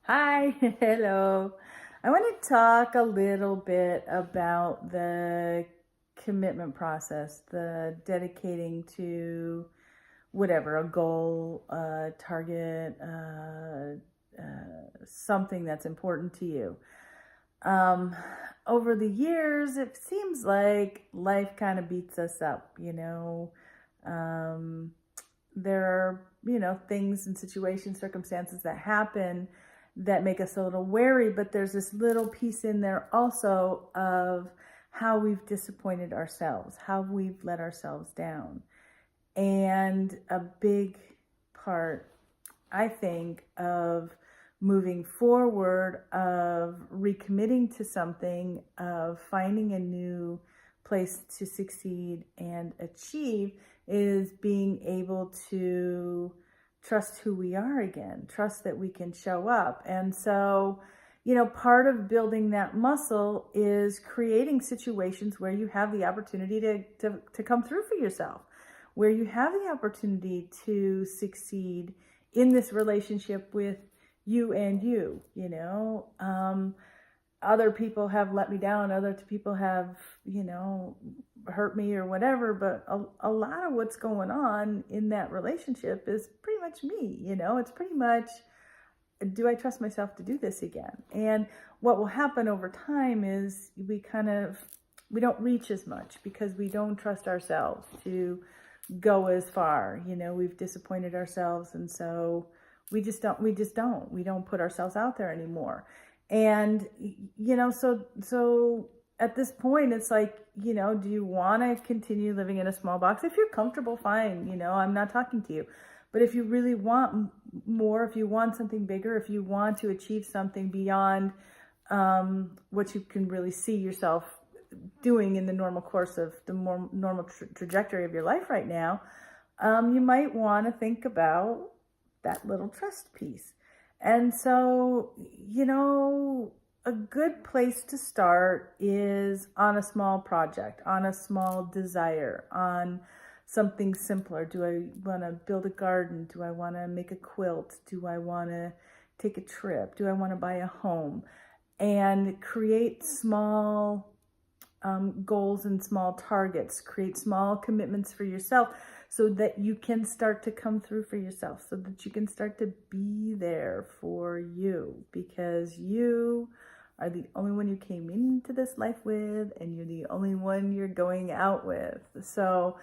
Hi, hello. I want to talk a little bit about the commitment process, the dedicating to whatever, a goal, a target, something that's important to you. Um, Over the years, it seems like life kind of beats us up. Um, there are, things and situations, circumstances that happen that make us a little wary, but there's this little piece in there also of how we've disappointed ourselves, how we've let ourselves down. And a big part, I think, of moving forward, of recommitting to something, of finding a new place to succeed and achieve is being able to trust who we are again, trust that we can show up. And so, part of building that muscle is creating situations where you have the opportunity to come through for yourself, where you have the opportunity to succeed in this relationship with you and you. Other people have let me down, other people have, hurt me or whatever, but a lot of what's going on in that relationship is pretty much me. It's pretty much, do I trust myself to do this again? And what will happen over time is we don't reach as much because we don't trust ourselves to go as far. We've disappointed ourselves, and so we don't put ourselves out there anymore. And so at this point it's like, do you want to continue living in a small box? If you're comfortable, fine. I'm not talking to you. But if you really want more, if you want something bigger, if you want to achieve something beyond what you can really see yourself doing in the normal course of the more normal trajectory of your life right now, you might want to think about that little trust piece. And so, a good place to start is on a small project, on a small desire, on something simpler. Do I want to build a garden? Do I want to make a quilt? Do I want to take a trip? Do I want to buy a home? And create small goals and small targets, create small commitments for yourself so that you can start to come through for yourself, so that you can start to be there for you, because you are the only one you came into this life with, and you're the only one you're going out with. So,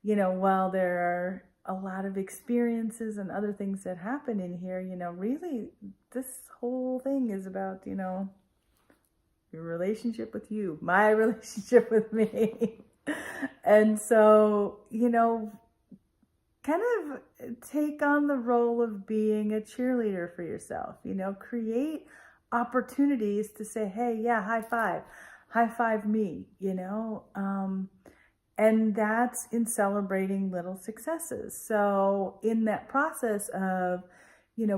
while there are a lot of experiences and other things that happen in here, really this whole thing is about, your relationship with you, my relationship with me. And so, kind of take on the role of being a cheerleader for yourself, create opportunities to say, hey, yeah, high five me, and that's in celebrating little successes. So in that process of,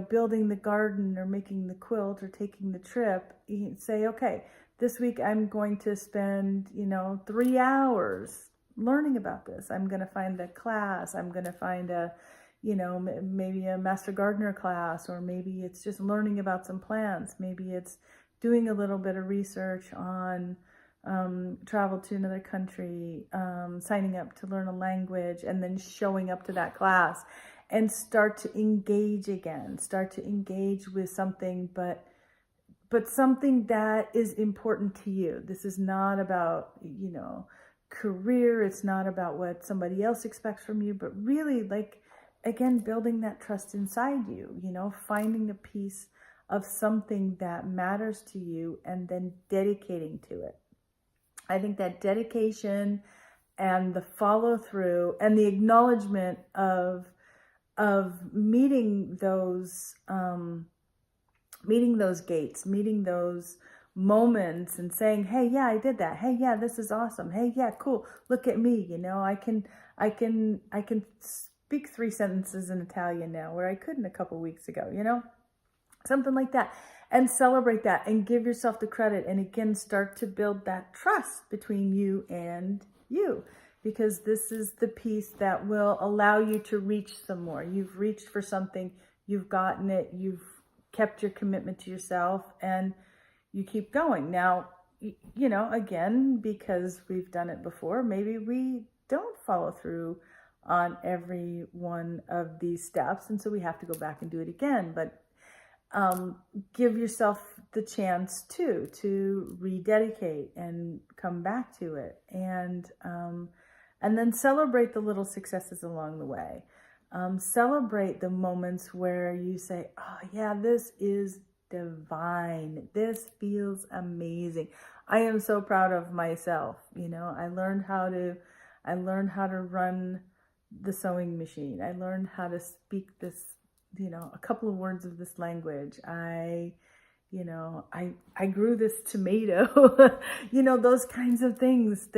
building the garden or making the quilt or taking the trip, you say, okay, this week I'm going to spend, 3 hours learning about this. I'm going to find a class. I'm going to find maybe a master gardener class, or maybe it's just learning about some plants. Maybe it's doing a little bit of research on travel to another country, signing up to learn a language, and then showing up to that class and start to engage again, start to engage with something, but something that is important to you. This is not about, career. It's not about what somebody else expects from you, but really, like, again, building that trust inside you, finding a piece of something that matters to you and then dedicating to it. I think that dedication and the follow through and the acknowledgement of meeting those gates, meeting those moments, and saying, hey, yeah, I did that. Hey, yeah, this is awesome. Hey, yeah, cool. Look at me. I can speak 3 sentences in Italian now where I couldn't a couple weeks ago. Something like that. And celebrate that and give yourself the credit. And again, start to build that trust between you and you, because this is the piece that will allow you to reach some more. You've reached for something, you've gotten it, you've kept your commitment to yourself and you keep going. Now, you know, again, because we've done it before, maybe we don't follow through on every one of these steps. And so we have to go back and do it again. But give yourself the chance to rededicate and come back to it. And then celebrate the little successes along the way. Celebrate the moments where you say, oh yeah, this is divine. This feels amazing. I am so proud of myself. You know, I learned how to run the sewing machine. I learned how to speak this, you know, a couple of words of this language. I grew this tomato, you know, those kinds of things.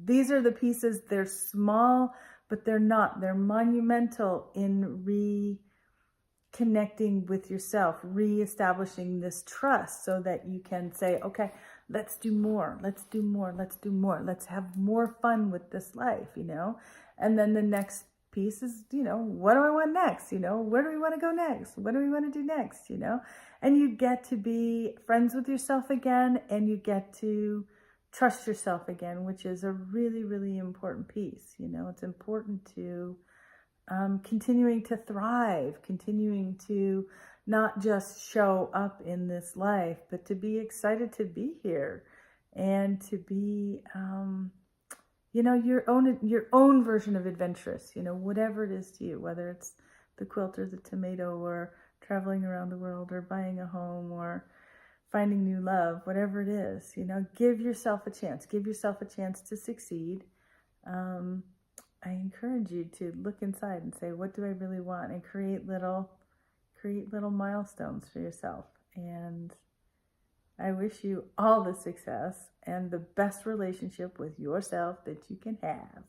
These are the pieces. They're small, but they're not. They're monumental in reconnecting with yourself, reestablishing this trust so that you can say, okay, let's do more. Let's do more. Let's do more. Let's have more fun with this life, you know? And then the next piece is, you know, what do I want next? You know, where do we want to go next? What do we want to do next? You know, and you get to be friends with yourself again, and you get to trust yourself again, which is a really, really important piece. You know, it's important to continuing to thrive, continuing to not just show up in this life, but to be excited to be here and to be, you know, your own version of adventurous, you know, whatever it is to you, whether it's the quilt or the tomato or traveling around the world or buying a home or finding new love, whatever it is, you know, give yourself a chance to succeed. I encourage you to look inside and say, what do I really want? And create little milestones for yourself. And I wish you all the success and the best relationship with yourself that you can have.